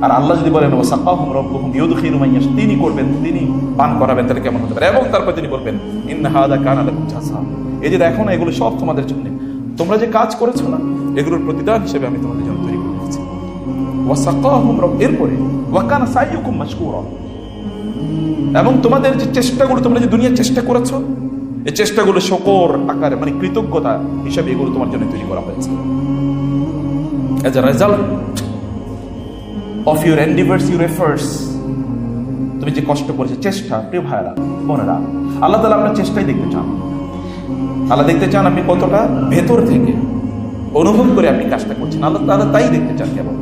আর আল্লাহ যদি বলেন ওয়াসাকাহুম রাব্বুহুম ইউদখিলু মান ইয়াশা, তিনি করবেন, তিনি পান করাবেন, তাহলে কেমন হতে পারে? এবং তারপর তিনি বলবেন ইন্না হাযা কানা লাকুম জাযা, এই যে দেখো না, এগুলো সব তোমাদের জন্য, তোমরা যে কাজ করেছো না, এগুলোর প্রতিদান হিসেবে আমি তোমাদের জন্য তৈরি করে রেখেছি। ওয়াসাকাহুম রাব্বুহুম, এরপরে ওয়া কানা সাইয়ুকুম মাশকুরা, এবং তোমাদের যে চেষ্টাগুলো, তোমরা যে দুনিয়ার চেষ্টা করেছো, এই চেষ্টাগুলো শকর আকারে, মানে কৃতজ্ঞতা হিসাবে এগুলো তোমার জন্য তৈরি করা হয়েছে। As a result of your endeavors, your efforts, তুমি যে কষ্ট করেছো, চেষ্টা, প্রিয় ভাইরা বোনেরা, আল্লাহ তাআলা আপনার চেষ্টাই দেখতে চান। আল্লাহ দেখতে চান আপনি কতটা ভেতর থেকে অনুভব করে আপনি কাজটা করছেন, আল্লাহ তাআলা তাই দেখতে চান কেবল।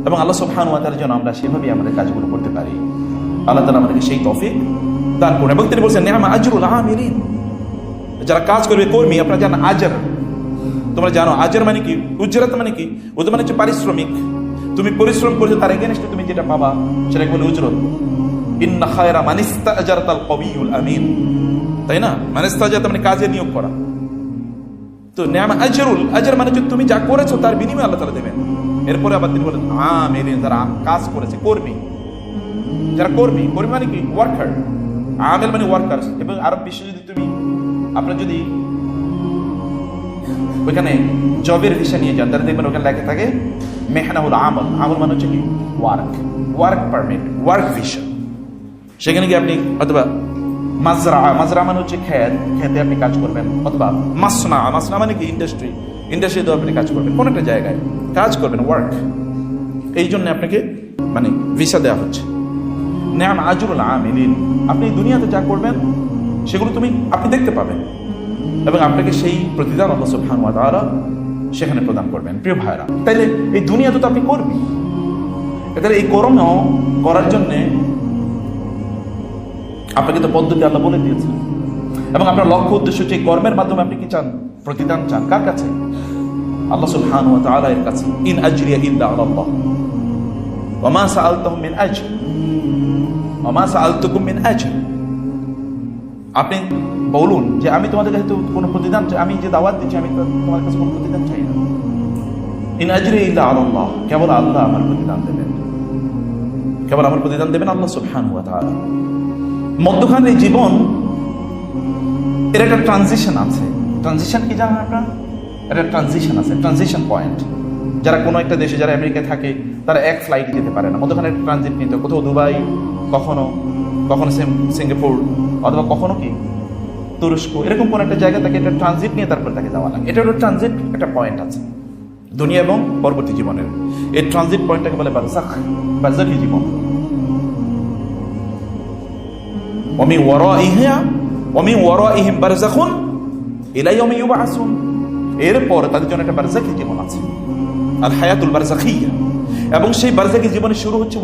এবং আল্লাহ সুবহানাহু ওয়া তাআলার জন্য আমরা সেভাবেই আমাদের কাজগুলো করতে পারি। আল্লাহ তাআলা আমাদেরকে সেই তৌফিক দান করুন। এবং তিনি বলছেন নি'মা আজরুল আমিলিন, যারা কাজ করবে, কর্মী, আপনারা জানেন আজর, তোমরা জানো আজর মানে কি, উজরাত মানে কি, ওদের মানে হচ্ছে পারিশ্রমিক। তুমি পরিশ্রম করেছো, তার এগেইনস্টে তুমি যেটা পাবা সেটাকে বলে উজরত। ইন্না খায়রা মান ইস্তাজারতাল কবিয়ুল আমিন, তাই না? মান ইস্তাজারতা মানে কাজে নিয়োগ করা। তো নি'মা আজরুল, আজর মানে হচ্ছে তুমি যা করেছো তার বিনিময়ে আল্লাহ তাআলা দেবেন। এরপরে আবার তিনি বলেন আমিলিন, যারা কাজ করেছে, কর্মী, যারা কর্মী, কর্মী মানে কি ওয়ার্কার, আমেল মানে ওয়ার্কার। এবং আরব বিশ্বে যদি তুমি, আপনার যদি ওইখানে জবের ভিসা নিয়ে যান, তাহলে দেখবেন ওখানে লেখা থাকে মেহনাহুল আমল, আমল মানে হচ্ছে কি work, work permit, work visa. সেখানে গিয়ে আপনি অথবা মাজরা, মাজরা মানে হচ্ছে খেত, খেতে আপনি কাজ করবেন, অথবা মাসনা, মাসনা মানে কি ইন্ডাস্ট্রি, ইন্ডাস্ট্রিতে আপনি কাজ করবেন, কোন একটা জায়গায় কাজ করবেন, ওয়ার্ক। এই জন্য আপনাকে মানে ভিসা দেওয়া হচ্ছে। নি'মা আজরুল আমিলিন, আপনি দুনিয়াতে যা করবেন সেগুলো আপনি দেখতে পাবেন, এবং আপনাকে সেই প্রতিদান আল্লাহ সুবহানাহু ওয়া তাআলা সেখানে প্রদান করবেন। প্রিয় ভাইরা, তাইলে এই দুনিয়াতে তো আপনি করবেন, তাহলে এই কর্ম করার জন্য আপনাকে তো পদ্ধতি আল্লাহ বলে দিয়েছেন, এবং আপনার লক্ষ্য উদ্দেশ্য হচ্ছে এই কর্মের মাধ্যমে আপনি কি চান? প্রতিদান চান। কার কাছে? আল্লাহ সুবহানাহু ওয়া তাআলা এর কাছে। ইন আজরিয়া ইল্লা আলাল্লাহ ওয়া মা সাআলতুহুম মিন আজর ওয়া মা সাআলতুকুম মিন আজর। আপনি বলুন যে আমি তোমাদের কাছে কোনো প্রতিদান চাই, আমি যে দাওয়াত দিচ্ছি আমি তোমার কাছে কোনো প্রতিদান চাই না। ইন আজরি ইল্লা আলাল্লাহ, কেবল আল্লাহ আমার প্রতিদান দেবেন, কেবল আমার প্রতিদান দেবেন আল্লাহ সুবহানাহু ওয়া তাআলা। মধ্যখানে এই জীবন, এর একটা ট্রানজিশন আছে। ট্রানজিশন কি জানেন আপনারা? একটা ট্রানজিশন আছে, ট্রানজিশন পয়েন্ট। যারা কোনো একটা দেশে, যারা আমেরিকায় থাকে, তারা এক ফ্লাইটে যেতে পারে না, মধ্যখানে ট্রানজিট নিতে, কোথাও দুবাই, কখনো সিঙ্গাপুর, অথবা কখনো কি তুরস্ক, এরকম কোন একটা জায়গা তাকে একটা ট্রানজিট নিয়ে তারপর তাকে যাওয়া লাগে। এটা হলো ট্রানজিট, একটা পয়েন্ট আছে দুনিয়া এবং পরবর্তী জীবনের। এই ট্রানজিট পয়েন্টটাকে বলে বারজাখ, বারজাখী জীবন। ওয়ামিন ওয়ারাইহিম বারজাখুন ইলা ইয়াউমি ইউবআসুন, এরপর তাদের জন্য একটা বারজাখী জীবন আছে, আল হায়াতুল বারজাখিয়া। এবং সেই বারজাখী জীবনের শুরু হচ্ছে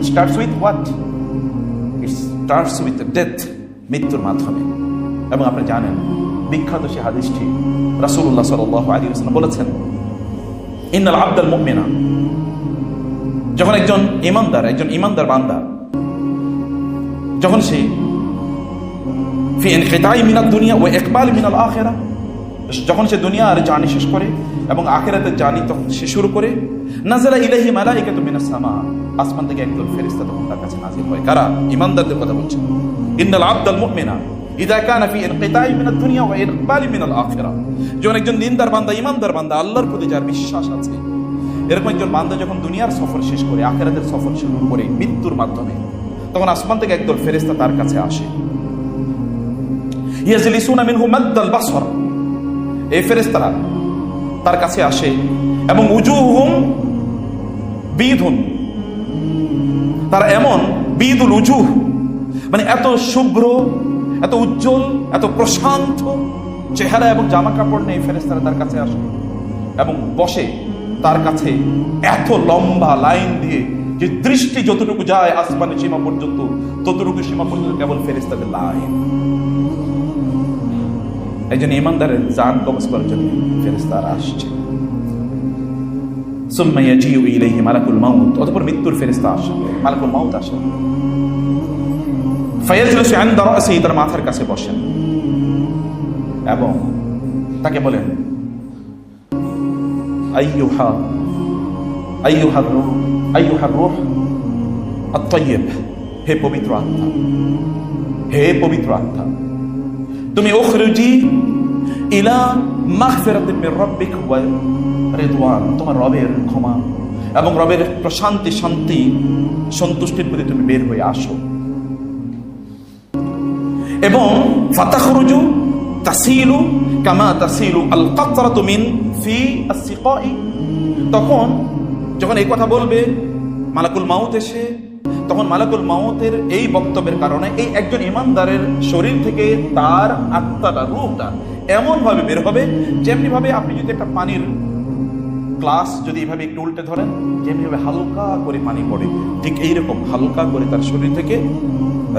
starts with what? It starts with death, মৃত্যুর মাধ্যমে। এবং আপনি জানেন বিখ্যাত সেই হাদিসটি, রাসূলুল্লাহ সাল্লাল্লাহু আলাইহি ওয়াসাল্লাম বলেছেন ইন্নাল আবদাল মুমিনা, যখন একজন ইমানদার বান্দা, যখন সে ফি ইনকিতাই মিনাদ দুনিয়া ওয়া ইকবাল মিনাল আখিরাহ, যখন সে দুনিয়ার জার্নি শেষ করে এবং আখিরাতের জার্নি তখন সে শুরু করে, নাযালা ইলাইহি মালাইকাতু মিনাস সামা, আসমান থেকে একদল ফেরেশতা তখন তার কাছে নাযিল হয়। কারা? ইমানদারদের কথা বলছেন। ইন্নাল আবদাল মুমিনা ইযা কানা ফি ইনকিতাই মিনাদ দুনিয়া ওয়া ইকবাল মিনাল আখিরাহ, যখন একজন দিনদার বান্দা, ইমানদার বান্দা, আল্লাহর প্রতি যার বিশ্বাস আছে, এরকম একজন বান্দা যখন দুনিয়ার সফর শেষ করে আখিরাতের সফর শুরু করে মৃত্যুর মাধ্যমে, তখন আসমান থেকে একদল ফেরেশতা তার কাছে আসে। ইয়াজলিসুনা মিনহু মাদ্দাল বাসর, এই ফেরেশতারা তার কাছে আসে, এবং উজুহুম বিদুন, তারা এমন বিদুল উজুহ, মানে এত শুভ্র, এত উজ্জ্বল, এত প্রশান্ত চেহারা এবং জামা কাপড় নেই ফেরেশতারা তার কাছে আসে এবং বসে তার কাছে এত লম্বা লাইন দিয়ে, যে দৃষ্টি যতটুকু যায় আসমানের সীমা পর্যন্ত, ততটুকু সীমা পর্যন্ত কেবল ফেরেশতাদের লাইন। একজন ইমানদারের জান কবজ করার জন্য ফেরেশতারা আসছে। সুম্মা ইয়াজিউ ইলাইহি মালাকুল মাউত, অতঃপর মৃত্যুর ফেরেশতা আসে, মালাকুল মাউত আসে। ফায়াজলিসু ইনদা রাসিহি, তার মাথার কাছে বসেন এবং তাকে বলেন আইয়ুহা আইয়ুহার রূহ আইয়ুহার রূহ আত-তাইয়্যিব, হে পবিত্র আত্মা, হে পবিত্র আত্মা, তুমি উখরুজি ইলা মাগফিরাতিন মির রাব্বিক ওয়া রিদওয়ান, তোমার রবের ক্ষমা এবং রবের প্রশান্তি, শান্তি, সন্তুষ্টির প্রতি তুমি বের হয়ে আসো। এবং ফাতাখরুজু তাসিলু কামা তাসিলু আল কাতরাতু মিন ফি আস-সিকাই, তখন যখন এই কথা বলবে মালাকুল মাউত এসে, তখন মালাকুল মাউতের এই বক্তব্যের কারণে এই একজন ইমানদারের শরীর থেকে তার আত্মাটা, রূহটা এমন ভাবে বের হবে যেমনি ভাবে আপনি যদি একটা পানির গ্লাস যদি এইভাবে একটু উল্টে ধরেন, যেমনি ভাবে হালকা করে পানি পড়ে, ঠিক এইরকম হালকা করে তার শরীর থেকে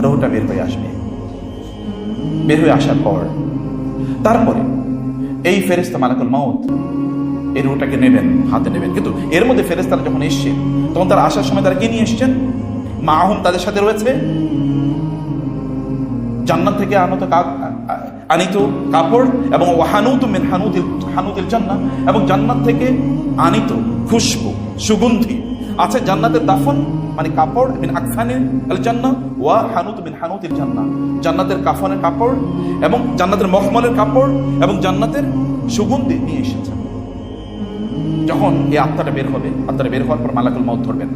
রূহটা বের হয়ে আসবে। বের হয়ে আসার পর তারপরে এই ফেরেশতা মালাকুল মাউত এই রূহটাকে নেবেন, হাতে নেবেন। কিন্তু এর মধ্যে ফেরেশতারা যখন এসছে, তখন তারা আসার সময় তারা কি নিয়ে এসছেন? মাহুম, তাদের সাথে রয়েছে জান্নাত থেকে আনিত কাপড় এবং ওয়াহানুতু মিন হানুতিল জান্নাহ, এবং জান্নাত থেকে আনিত খুশবু, সুগন্ধি আছে। জান্নাতের দাফন মানে কাপড়, মিন আকফানিল জান্নাহ ওয়া হানুতু মিন হানুতিল জান্নাহ, জান্নাতের কাফনের কাপড় এবং জান্নাতের মখমলের কাপড় এবং জান্নাতের সুগন্ধি নিয়ে এসেছেন। যখন এই আত্মাটা বের হবে, আত্মাটা বের হওয়ার পর মালাকুল মাউত ধরবেন।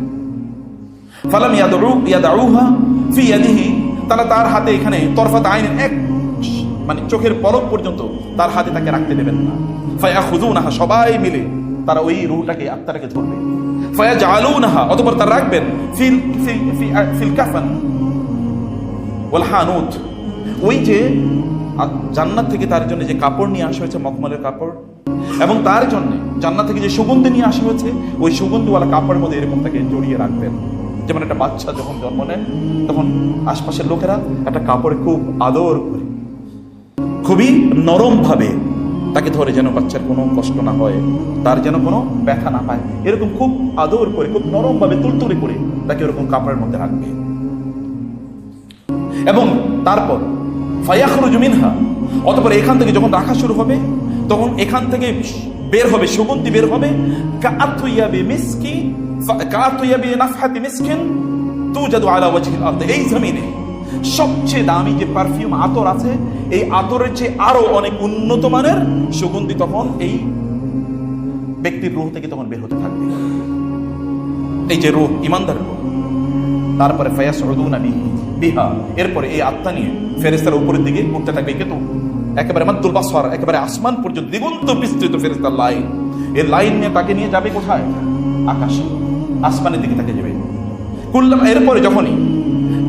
ফালাম ইয়াদউহা ফি ইয়াদিহি, তারা তার হাতে এখানে তরফাত আইনের এক মানে চোখের পলক পর্যন্ত তার হাতে তাকে রাখতে দেবেন না। ফায়াখুযুনাহা, সবাই মিলে তারা ওই রূহটাকে, আত্মাটাকে ধরবে। ফায়াজআলুনাহা, অতঃপর তারা রাখবেন ফিল কাফন ওয়াল হানুত, ওই যে জান্নাত থেকে তার জন্য যে কাপড় নিয়ে আসা হয়েছে, মখমলের কাপড়, এবং তার জন্য জান্নাত থেকে যে সুগন্ধি নিয়ে আসা হয়েছে, ওই সুগন্ধিওয়ালা কাপড়ের মধ্যে এরকম তাকে জড়িয়ে রাখবেন। যেমন একটা বাচ্চা যখন জন্ম নেয়, তখন আশপাশের লোকেরা একটা কাপড়ে খুব আদর করে, খুবই নরম ভাবে তাকে ধরে, যেন বাচ্চার কোনো কষ্ট না হয়, তার যেন কোনো ব্যথা না পায়, এরকম খুব আদর করে, খুব নরম ভাবে তুলতুলে করে তাকে এরকম কাপড়ের মধ্যে রাখবে। এবং তারপর ফায়াখরুজু মিনহা, অতঃপর এখান থেকে যখন রাখা শুরু হবে, তখন এখান থেকে বের হবে সুগন্ধি, বের হবে কাআতুয়াবি মিসকি কাআতুয়াবি নাফহাতি মিসকিন তুজাদু আলা ওয়াজহিল আরদ, এই জমিনে সবচেয়ে দামি যে পারফিউম আতর আছে, এই আতরের চেয়ে আরো অনেক উন্নত মানের সুগন্ধি তখন এই ব্যক্তির রূহ থেকে তখন বের হতে থাকবে। এই যে রূহ, ইমানদারের রূহ। তারপরে ফায়াসউদুনা বিহা, এরপরে এই আত্মা নিয়ে ফেরেশতারা উপরের দিকে উঠতে থাকবে। কিন্তু একেবারে মাদ্দুল বাসর, একেবারে আসমান পর্যন্ত দিগন্ত বিস্তৃত ফেরেশতার লাইন, এই লাইন নিয়ে তাকে নিয়ে যাবে কোথায়? আকাশে, আসমানের দিকে তাকে যাবে। কুল্লাম, এরপরে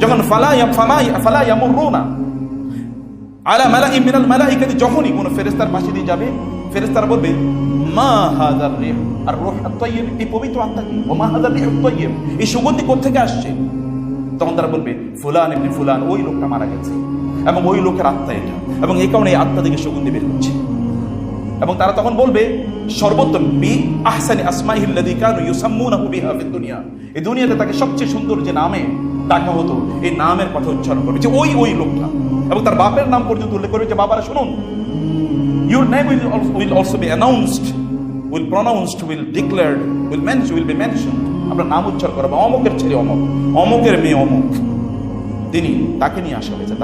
যখন ফালা ইয়ামুরুনা আলা মালাইন মিনাল মালাইকাতি, যখনই কোন ফেরেশতার পাশে দিয়ে যাবে, ফেরেশতারা বলবে মা হাযার রিহ আর রূহ আত-তাইয়্যিব, এই পবিত্র আত্মা কি? ও মা হাযার রিহ আত-তাইয়্যিব, এই সুগন্ধি কোথা থেকে আসছে? তখন তারা বলবে ফুলান ইবনে ফুলান, ওই লোকটা মারা গেছে এবং ওই লোকের আত্মা এটা, এবং এই কারণে এই আত্মা থেকে সুগন্ধি বের হচ্ছে। এবং তারা তখন বলবে সর্বোত্তম বি আহসানি আসমাইহিল লাযী কানু ইউসাম্মুনাহু বিহা ফিদ দুনিয়া, এই দুনিয়াতে তাকে সবচেয়ে সুন্দর যে নামে ডাকা হতো, এই নামের কথা উচ্চারণ করবে, যে ওই লোকটা, এবং তার বাপের নাম পর্যন্ত উল্লেখ করবে, যে বাবারা শুনুন, your name will also be announced, will pronounced, will declared, will be mentioned, আপনার নাম উচ্চারণ করবে, অমুকের ছেলে অমুক, অমুকের মেয়ে অমুক, তিনি, তাকে নিয়ে আসা হয়েছে,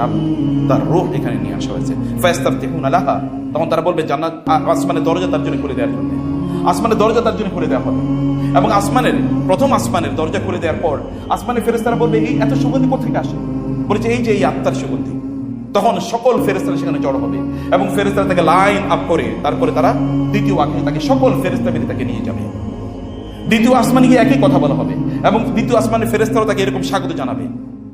তার রূহ এখানে নিয়ে আসা হয়েছে। ফায়াস্তাফতিহুনা লাহা, তখন তারা বলবে জান্নাত আসমানের দরজা তার জন্য খুলে দেওয়ার জন্য, আসমানের দরজা তার জন্য খুলে দেওয়া হবে। এবং প্রথম আসমানের দরজা খুলে দেওয়ার পর আসমানের ফেরেশতারা বলবে এই এত সুগন্ধি কোথা থেকে আসে? বলেছে এই যে এই আত্মার সুগন্ধি। তখন সকল ফেরেশতারা সেখানে জড়ো হবে এবং ফেরেশতারা তাকে লাইন আপ করে তারপরে তারা দ্বিতীয় আকাশে তাকে সকল ফেরেশতা মিলে তাকে নিয়ে যাবে। দ্বিতীয় আসমানে গিয়ে একই কথা বলা হবে এবং দ্বিতীয় আসমানের ফেরেশতারাও তাকে এরকম স্বাগত জানাবে,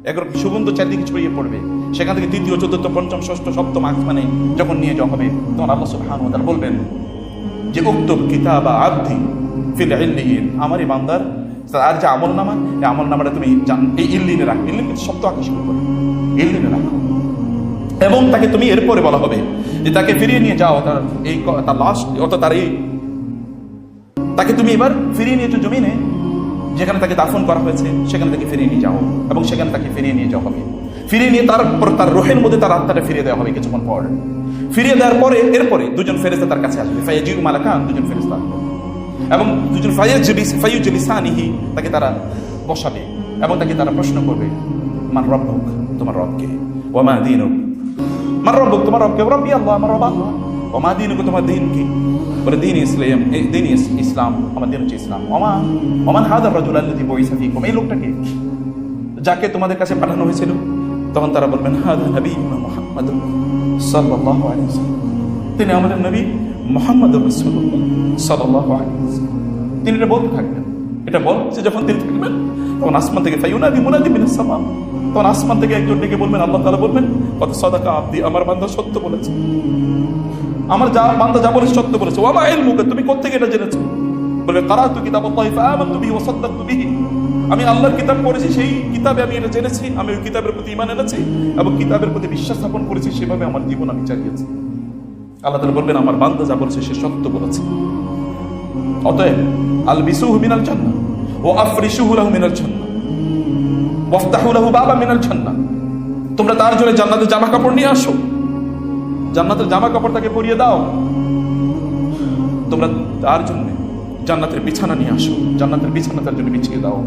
এরকম সুগন্ধ চারদিকে ছড়িয়ে পড়বে। সেখান থেকে তৃতীয়, চতুর্থ, পঞ্চম, ষষ্ঠ, সপ্তম আসমানে যখন নিয়ে যাওয়া হবে, তখন আল্লাহ সুবহানাহু ওয়া তাআলা বলবেন যে উক্তুব কিতাবা আবদি ফিল ইল্লিয়িন, আমার এই বান্দার তার যে আমলনামা, এই আমলনামাটা তুমি এই ইল্লিনে রাখো। ইল্লিন কিন্তু সপ্ত আকাশ শুরু করে, ইল্লিনে রাখো। এবং তাকে তুমি এরপরে বলা হবে যে তাকে ফিরিয়ে নিয়ে যাও, তার লাশ অর্থাৎ তাকে তুমি এবার ফিরিয়ে নিয়েছো জমিনে, যেখানে তাকে দাফন করা হয়েছে সেখানে তাকে ফিরিয়ে নিয়ে যাও, এবং সেখানে তাকে ফিরিয়ে নিয়ে যাওয়া হবে। ফিরিয়ে নিয়ে তারপর তার রুহের মধ্যে তার আত্মাটা ফিরিয়ে দেওয়া হবে কিছুক্ষণ পর। ফিরিয়ে দেওয়ার পরে এরপরে দুজন ফেরেশতা তার কাছে আসবে, ফায়াজিউ মালাকান, দুজন ফেরেশতা আসবে। এবং দুজন ফায়ুজলিসানিহি, তাকে তারা বসাবে এবং তাকে তারা প্রশ্ন করবে, মান রব্বুক, তোমার রবকে, ওয়া মা দীনুক, মান রব্বুক, তোমার রবকে, রব্বি আল্লাহ, আমার রব আল্লাহ, ওয়া মা দীনুক, তোমার দিন কি? বলে দিন ইসলাম, দিন ইসলাম, আমার দিন হচ্ছে ইসলাম। ওমান হাদার রাজুল আল্লাযী বুইসা ফীকুম, এই লোকটাকে যাকে তোমাদের কাছে পাঠানো হয়েছিল। তখন তারা বলবেন, হাদা নবিয়ুনা মুহাম্মাদুর সাল্লাল্লাহু আলাইহি ওয়াসাল্লাম, তিনি আমাদের নবী মুহাম্মদুর রাসূলুল্লাহ সাল্লাল্লাহু আলাইহি ওয়াসাল্লাম। তিনি এটা বলতে থাকবেন। এটা বলছে যখন তিনি থাকবেন, তখন আসমান থেকে ফায়ুনাদি মুনাদি মিনাস সামা, তখন আসমান থেকে একজন ডেকে বলবেন, আল্লাহ তাআলা বলবেন, কত সাদাকা আবদি, আমার বান্দা সত্য বলেছে, আমার বান্দা যা বলেছে সত্য বলেছে। ওয়া মা ইলমুকা, তুমি কোত্থেকে এটা জেনেছো? বলবে, কারাতু কিতাবাল্লাহি ফাআমানতু বিহি ওয়া সাদ্দাকতু বিহি, আমি আল্লাহর কিতাব পড়েছি, সেই কিতাবে আমি এটা জেনেছি, আমি ওই কিতাবের প্রতি ঈমান এনেছি এবং কিতাবের প্রতি বিশ্বাস স্থাপন করেছি, সেভাবে আমার জীবন আমি চালিয়েছি। আল্লাহ তাআলা বলবেন, আমার বান্দা যা বলেছে সে সত্য বলেছে। অতএব আলবিসুহু মিনাল জান্নাহ ওয়া আফরিশুহু লাহু মিনাল জান্নাহ ওয়াফতাহু লাহু বাবা মিনাল জান্নাহ, তোমরা তার জন্য জান্নাতের জামা কাপড় নিয়ে আসো, জান্নাতের জামা কাপড় তাকে পরিয়ে দাও, তোমরা তার জন্য জান্নাতের বিছানা নিয়ে আসো, জান্নাতের বিছানা তার জন্য বিছিয়ে দাও,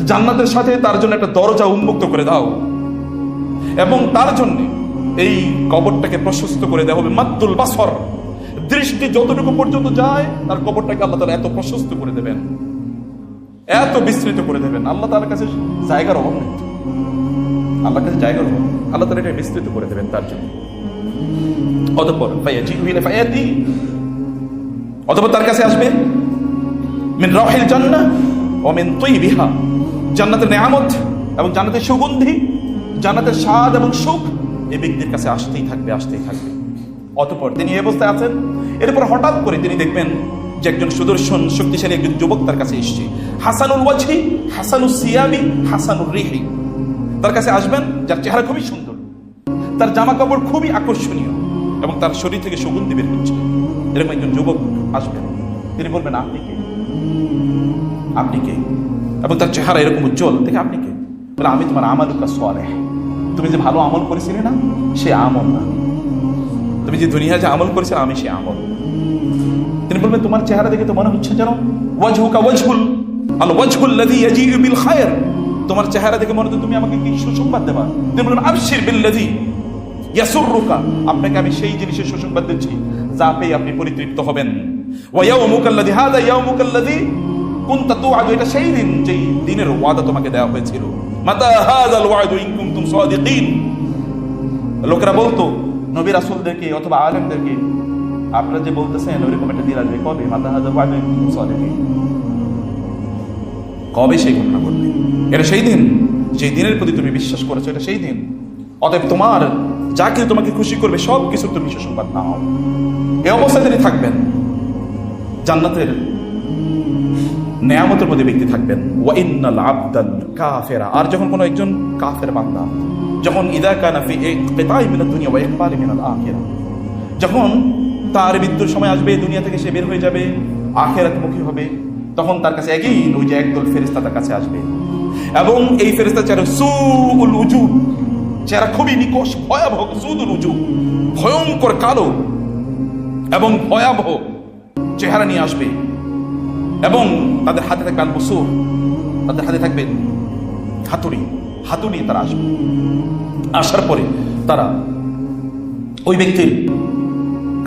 জান্নাতের সাথে তার জন্য একটা দরজা উন্মুক্ত করে দাও এবং তার জন্য এই কবরটাকে প্রশস্ত করে দেওয়া হবে। মাদ্দুল বাসর, দৃষ্টি যতটুকু পর্যন্ত যায় তার কবরটাকে আল্লাহ তাআলা এত প্রশস্ত করে দেবেন, এত বিস্তৃত করে দেবেন। আল্লাহ তাআলার কাছে জায়গার অভাব নেই, আল্লাহর কাছে জায়গার অভাব, আল্লাহ তাআলা এটা বিস্তৃত করে দেবেন তার জন্য। অতঃপর অতঃপর তার কাছে আসবে মিন রাহিল জান্নাহ ওয়া মিন তাইবিহা, জান্নাতের নিয়ামত এবং জান্নাতের সুগন্ধি, জান্নাতের স্বাদ এবং সুখ এই ব্যক্তির কাছে আসতেই থাকবে, আসতেই থাকবে। অতঃপর তিনি এই অবস্থায় আছেন, এরপর হঠাৎ করে তিনি দেখবেন যে একজন সুদর্শন শক্তিশালী একজন যুবক তার কাছে এসেছে, হাসানুল ওয়াজহি হাসানুস সিয়াবি হাসানুর রিহি, তার কাছে আসবেন যার চেহারা খুবই সুন্দর, তার জামা কাপড় খুবই আকর্ষণীয় এবং তার শরীর থেকে সুগন্ধি বের হচ্ছে। এরকম একজন যুবক আসবেন, তিনি বলবেন, আপনি কে? আপনি কে? এবং তার চেহারা এরকম উজ্জ্বল দেখে, আপনি কে? বলে, আমি তোমার আমালুকা সালেহ, তুমি যে ভালো আমল করেছিলে না, সে আমল না, তুমি যে দুনিয়া যে আমল করেছিলে আমি সে আমল। তিনি বলবেন, তোমার চেহারা দেখে তো মনে হচ্ছে যেন ওয়াজহুকা ওয়াজহুল আল ওয়াজহুল লাযী ইয়াজিউ বিল খায়র, তোমার চেহারা দেখে মনে হচ্ছে তুমি আমাকে কি সুসংবাদ দেবা। তিনি বলবেন, আবশির বিল্লাযী ইয়াসুররুকা, আপনাকে আমি সেই জিনিসের সুসংবাদ দিচ্ছি যা পেয়ে আপনি পরিতৃপ্ত হবেন। ওয়া ইয়াউমুকাল্লাযী হাযা ইয়াউমুকাল্লাযী কুনতা তুআদু, এটা সেই দিন যেই দিনের ওয়াদা তোমাকে দেওয়া হয়েছিল। মাতা হাযাল ওয়াদু ইন কুনতুম সাদিকিন, লোকেরা বলতো নবী রাসূলদেরকে অথবা আলেমদেরকে, আপনারা যে বলতেছেন ওইরকম একটা দিন আসবে, কবে? মাতা হাযাল ওয়াদু ইন কুনতুম সাদিকিন, কবে সেই ঘটনা ঘটবে? এটা সেই দিন যেই দিনের প্রতি তুমি বিশ্বাস করেছো, এটা সেই দিন। অতএব তোমার যা কিছু তোমাকে খুশি করবে সব কিছু তুমি সুসংবাদ নাও। এই অবস্থায় তিনি থাকবেন, জান্নাতের নেয়ামতের মধ্যে ব্যক্তি থাকবেন। ওয়া ইন্নাল আবদাল কাফিরা, আর যখন কোনো একজন কাফের বান্দা যখন ইদা কানা ফি ইনকিতাই মিনাদ দুনিয়া ওয়া ইকবালি মিনাল আখিরা, যখন তার মৃত্যুর সময় আসবে, দুনিয়া থেকে সে বের হয়ে যাবে, আখিরাতমুখী হবে, তখন তার কাছে এগেইন ওই যে একদল ফেরেশতা তার কাছে আসবে এবং এই ফেরেশতা চেহারা সুউল উজু, চেহারা খুবই নিকষ ভয়াবহ, সুউল উজু, ভয়ঙ্কর কালো এবং ভয়াবহ চেহারা নিয়ে আসবে এবং তাদের হাতে থাকবে আল বুসুর, তাদের হাতে থাকবে হাতুড়ি, হাতুড়ি তারা আসবে। আসার পরে তারা ওই ব্যক্তির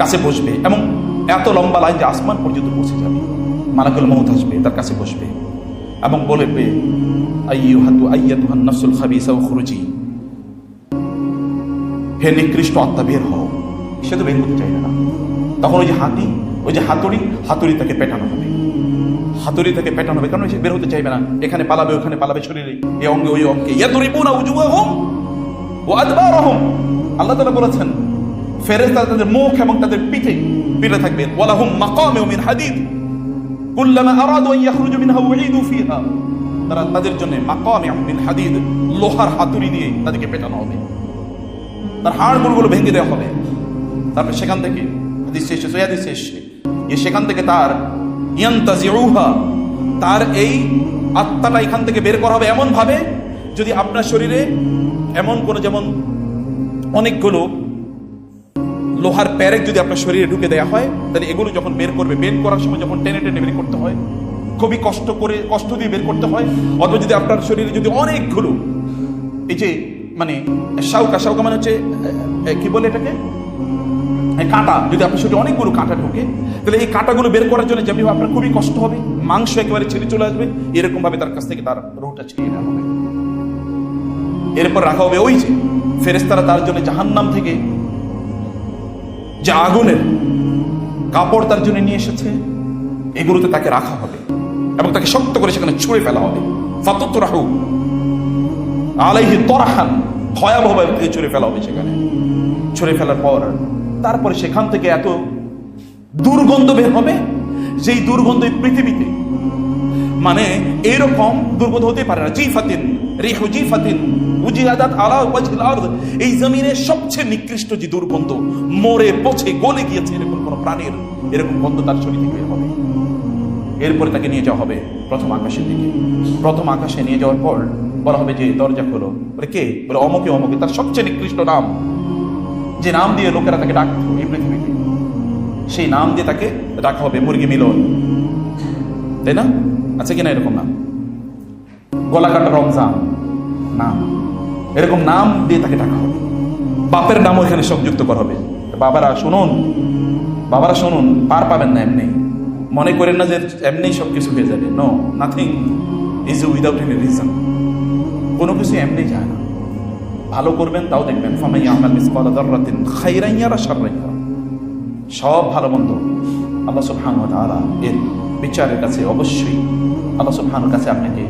কাছে বসবে এবং এত লম্বা লাইন যে আসমান পর্যন্ত পৌঁছে যাবে। মালাকুল মউত আসবে, তার কাছে বসবে এবং বলবে, আইয়াতুহান নাফসুল খাবিসা উখরুজি, হে নিকৃষ্ট আত্মা বের হও। সে তো বের হতে চাইবে না। তখন ওই যে হাতুড়ি তাকে পেটানো হবে, হাতুড়ি তাকে পেটানো হবে, কারণ সে বের হতে চাইবে না, এখানে পালাবে ওখানে পালাবে, শরীরে এই অঙ্গে ওই অঙ্গে। ইয়াদরিবুনা উজুহাহুম ওয়া আদবারহুম, আল্লাহ তাআলা বলেছেন ফেরেশতা তাদের মুখ এবং তাদের পিঠে থাকবে। ওয়ালাহুম মাকামিউ মিন হাদিদ কুল্লামা আরাদু আন ইয়াখরুজু মিনহা উঈদু ফিহা, তারা তাদের জন্য মাকামিউ মিন হাদিদ, লোহার হাতুড়ি দিয়ে তাদেরকে পেটানো হবে, তার হাড়গুলো ভেঙে দেওয়া হবে। তারপর সেখান থেকে সেখান থেকে তার ইয়ান্তাজিউহা, তার এই আত্মাটা এখান থেকে বের করা হবে এমন ভাবে, যদি আপনার শরীরে এমন কোন, যেমন অনেকগুলো লোহার প্যারেক যদি আপনার শরীরে ঢুকে দেওয়া হয়, তাহলে এগুলো যখন বের করবে, বের করার সময় যখন টেনে টেনে বের করতে হয়, খুবই কষ্ট দিয়ে বের করতে হয়। অথবা যদি আপনার শরীরে যদি অনেকগুলো এই যে মানে শাউকা মানে হচ্ছে কি বলে এটাকে, কাঁটা, যদি আপনার শরীরে অনেকগুলো কাঁটা ঢোকে, তাহলে এই কাঁটাগুলো বের করার জন্য যেমনি আপনার খুবই কষ্ট হবে, মাংস একেবারে ছেড়ে চলে আসবে, এরকম ভাবে তার কাছ থেকে তার রুহটা ছিনিয়ে নেওয়া হবে। এরপর রাখা হবে ওই যে ফেরেশতারা তার জন্য জাহান্নাম থেকে যে আগুনের কাপড় তার জন্য নিয়ে এসেছে, এগুলোতে তাকে রাখা হবে এবং তাকে শক্ত করে সেখানে ছুঁড়ে ফেলা হবে। ফাতুতরাহু আলাইহি তরহান, ভয়াবহভাবে ছুঁড়ে ফেলা হবে। সেখানে ছুঁড়ে ফেলার পর তারপরে সেখান থেকে এত দুর্গন্ধ বের হবে, যেই দুর্গন্ধ পৃথিবীতে মানে এইরকম দুর্গন্ধ হতে পারে না। জিফাতিন রিহু জিফাতিন উজিয়াদাত আলা ওয়াজহিল আরদ, এই জমিনের সবচেয়ে নিকৃষ্ট যে দুর্গন্ধ, মরে পচে গলে গিয়েছে এরকম কোন প্রাণীর এরকম গন্ধ তার শরীর থেকে বের হবে। এরপরে তাকে নিয়ে যাওয়া হবে প্রথম আকাশের দিকে। প্রথম আকাশে নিয়ে যাওয়ার পর বলা হবে যে দরজা খোলো। বলে কে? বলে অমুকে অমুকে, তার সবচেয়ে নিকৃষ্ট নাম, যে নাম দিয়ে লোকেরা তাকে ডাকত এই পৃথিবীতে, সেই নাম দিয়ে তাকে ডাকা হবে। মুরগি মিলন, তাই না? আচ্ছা কিনা এরকম নাম? গলাকাটা রমজান নাম, এরকম নাম দিয়ে তাকে ডাকা হবে। বাপের নামও এখানে সংযুক্ত করা হবে। বাবারা শুনুন, বাবারা শুনুন, পার পাবেন না এমনি। মনে করেন না যে এমনি সবকিছু হয়ে যাবে। No, nothing is without any reason. কোনো কিছু এমনি যায় না। ভালো করবেন তাও দেখবেন, ফামান ইয়ামাল মিসকালা যাররাতিন খাইরান ইয়ারা শাররান ইয়ারা। সব ভালো মন্দ আল্লাহ সুবহানাহু ওয়া তাআলা এর বিচারের কাছে অবশ্যই আল্লাহ সুবহানাহুর কাছে আপনাকে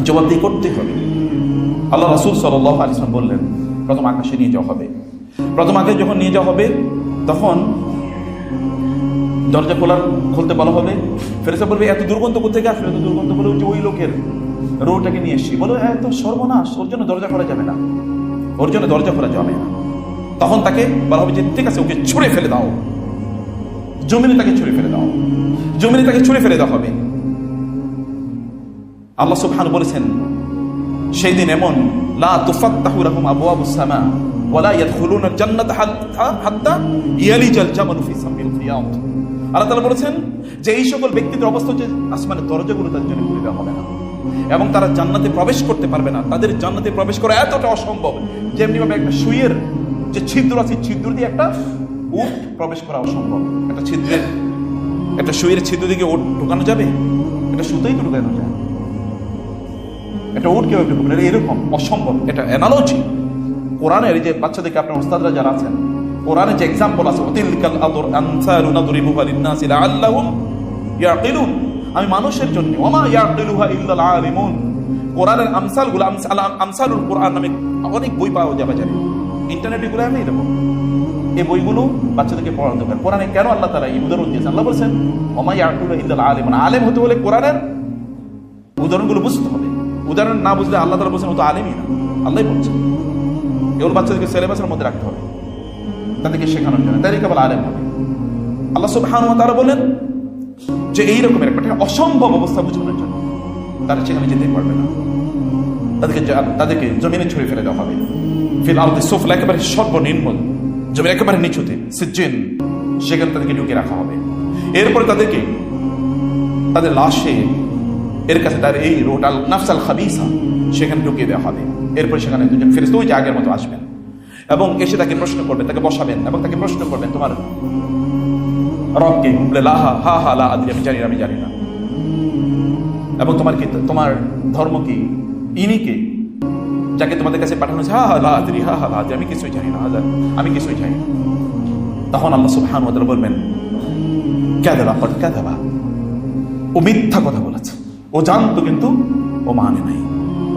জবাবদিহি করতে হবে। আল্লাহ রাসূল সাল্লাল্লাহু আলাইহি ওয়াসাল্লাম বললেন প্রথম আকাশে নিয়ে যাওয়া হবে। প্রথম আকাশে যখন নিয়ে যাওয়া হবে তখন দরজা খুলতে বলা হবে। ফেরেশতা বলবে এত দুর্গন্ধ কোথেকে আসলো? এত দুর্গন্ধ বলে যে ওই লোকের রোটাকে নিয়ে এসেছি। বলো এত সর্বনাশ, ওর জন্য দরজা খোলা যাবে না, ওর জন্য দরজা খোলা যাবে না। তখন তাকে বলা হবে যে ঠিক আছে, ওকে ছুঁড়ে ফেলে দাও, জমিনে তাকে ছুঁড়ে ফেলে দাও, জমিনে তাকে ছুঁড়ে ফেলে দেওয়া হবে। আল্লাহ সুবহানাহু বলেছেন সেই দিন এমন, লা তুফাত্তাহু লাহুম আবওয়াবুস সামা ওয়া লা ইয়াদখুলুনাল জান্নাতা হাত্তা ইয়ালিজাল জামালু ফি সামিল খিয়াত। আল্লাহ তাআলা বলেছেন যে এই সকল ব্যক্তিদের অবস্থা হচ্ছে আসমানের দরজাগুলো তাদের জন্য খুলে দেওয়া হবে না এবং তারা জান্নাতে প্রবেশ করতে পারবে না। তাদের জান্নাতে প্রবেশ করা এতটা অসম্ভব, যেমনি ভাবে একটা সুইয়ের যে ছিদ্র আছে, ছিদ্র দিয়ে একটা উট প্রবেশ করা অসম্ভব। একটা সুইয়ের ছিদ্র দিকে উট ঢুকানো যাবে? এটা সুতোই তো ঢুকানো যায়, এটা উট কেউ ঢুকবে না, এরকম অসম্ভব। এটা অ্যানালজি কোরআনের, এই যে বাচ্চাদেরকে আপনার ওস্তাদরা যারা আছেন, কোরআনে যে এক্সাম্পল আছে, ওয়াতিলকাল আমসালু নাদরিবুহা লিন-নাসি লাআল্লাহুম ইয়াকিলুন, আমি মানুষের জন্য, ওমা ইয়াকিলুহা ইল্লাল আলিমুন। কোরআনের আমসালগুলো, আমসালুল কোরআন নামে অনেক বই পাওয়া যাবে, জানেন ইন্টারনেটে ঘুরে আমি এরকম এই বইগুলো বাচ্চাদেরকে পড়াতে পারে। কোরআনে কেন আল্লাহ তাআলা এই উদাহরণ দিয়েছেন? আল্লাহ বলেছেন ওমা ইয়াকিলুহা ইল্লাল আলিমুন। আলেম হতে হলে কোরআনের উদাহরণগুলো বুঝতে হবে। উদাহরণ না বুঝলে আল্লাহ তাআলা বলেছেন ও তো আলেমই না, আল্লাহই বলছেন। এগুলো বাচ্চাদেরকে সিলেবাসের মধ্যে রাখতে হবে, তাদেরকে শেখানোর জন্য, তাদেরকে কেবল আলেম হবে। আল্লাহ সুবহানাহু ওয়া তাআলা বলেন যে এই রকমের একটা অসম্ভব অবস্থা বোঝানোর জন্য তারা সেখানে যেতে পারবে না, তাদেরকে জমিনে ছুঁড়ে ফেলে দেওয়া হবে। ফিল আরদি সুফলা, একেবারে সর্বনিম্ন জমির একেবারে নিচুতে, সিজ্জিন, সেখানে তাদেরকে ঢুকে রাখা হবে। এরপরে তাদেরকে তাদের লাশে এর কাছে তার এই রোটাল নাফসাল খাবিসা সেখানে ঢুকিয়ে দেওয়া হবে। এরপরে সেখানে দুজন ফেরেশতা ওই যে আগের মতো আসবেন এবং এসে তাকে প্রশ্ন করবেন, তাকে বসাবেন এবং তাকে প্রশ্ন করবেন তোমার রবকে? বলে লা হা হা লা আদরি, আমি জানি না, আমি জানি না। এবং তোমার কি, তোমার ধর্ম কি? ইনি কে যাকে তোমাদের কাছে পাঠানো হয়েছে? হা হা লা আদরি, হা হা লা আদরি, আমি কিছুই জানি না, আমি কিছুই জানি না। তখন আল্লাহ সুবহানাহু ওয়া তাআলা বলবেন কাযাবা ক্বাদ কাযাবা, ও মিথ্যা কথা বলেছে, ও জানতো কিন্তু ও মানে নাই,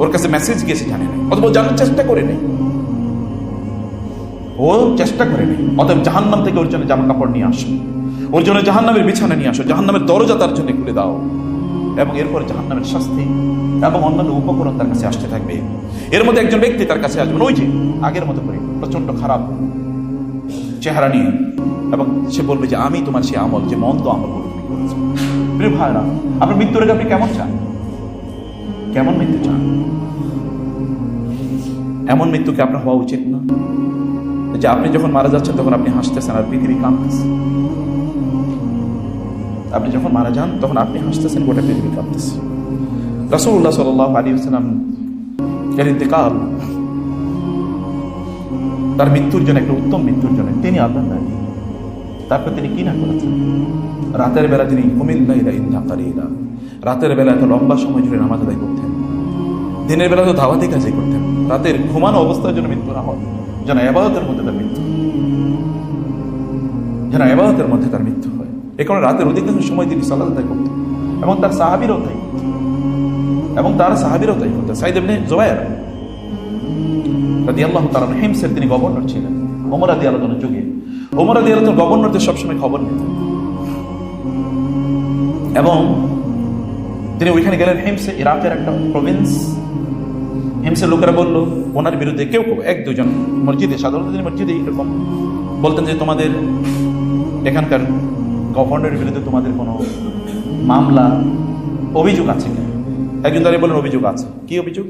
ওর কাছে মেসেজ গিয়েছে জানে নাই, অথবা জানার চেষ্টা করে নেই, ও চেষ্টা করে নেই। অতএব জাহান্নাম থেকে ওর জন্য জামা কাপড় নিয়ে আসো, ওর জন্য জাহান্নামের বিছানা নিয়ে আসো, জাহান্নামের দরজা তার জন্য খুলে দাও এবং এরপর জাহান্নামের শাস্তি এবং অন্যান্য উপকরণ তার কাছে আসতে থাকবে। এর মধ্যে একজন ব্যক্তি তার কাছে আসবেন ওই যে আগের মতো করে, প্রচন্ড খারাপ চেহারা নিয়ে, এবং সে বলবে যে আমি তোমার সেই আমল, যে মন্দ আমল তুমি করেছো। প্রিয় ভাইরা, আপনার মৃত্যুর আগে আপনি কেমন চান? কেমন মৃত্যু চান? এমন মৃত্যুকে আপনার হওয়া উচিত না যে আপনি যখন মারা যাচ্ছেন তখন আপনি হাসতেছেন আর পৃথিবী কাঁপতেছে। আপনি যখন মারা যান তখন আপনি হাসতেছেন, গোটা পৃথিবী কাঁপতেছে। রাসূলুল্লাহ সাল্লাল্লাহু আলাইহি ওয়াসাল্লাম এর ইন্তেকাল, তার মৃত্যুর জন্য, একটা উত্তম মৃত্যুর জন্য তিনি আল্লাহর নবী। তারপর তিনি কি না করেছেন? রাতের বেলা তিনি রাতের বেলা এত লম্বা সময় জুড়ে নামাজ আদায় করতেন, দিনের বেলা তো দাওয়াতি কাজই করতেন। রাতের ঘুমানো অবস্থার জন্য মৃত্যু না হয়, যেন ইবাদতের মধ্যে তার মৃত্যু, যেন ইবাদতের মধ্যে তার মৃত্যু হয়। এ কারণে রাতের অধিকাংশ সময় তিনি সালাত আদায় করতেন এবং তার সাহাবীরাও তাই করতেন, সাঈদ ইবনে জুবায়ের রাদিয়াল্লাহু তাআলা হিমসের তিনি গভর্নর ছিলেন ওমর রাদিয়াল্লাহু তাআলার যুগে। ওমর রাদিয়াল্লাহু তাআলা গভর্নরদের সবসময় খবর নিতেন এবং তিনি ওইখানে গেলেন হিমসে, ইরাকের একটা প্রভিন্স। হিমসের লোকেরা বলল ওনার বিরুদ্ধে কেউ এক দুজন মসজিদে, সাধারণত তিনি মসজিদে এরকম বলতেন যে তোমাদের এখানকার গভর্নরের বিরুদ্ধে তোমাদের কোনো মামলা, অভিযোগ আছে কিনা? একজন দাঁড়িয়ে বলেন অভিযোগ আছে। কি অভিযোগ?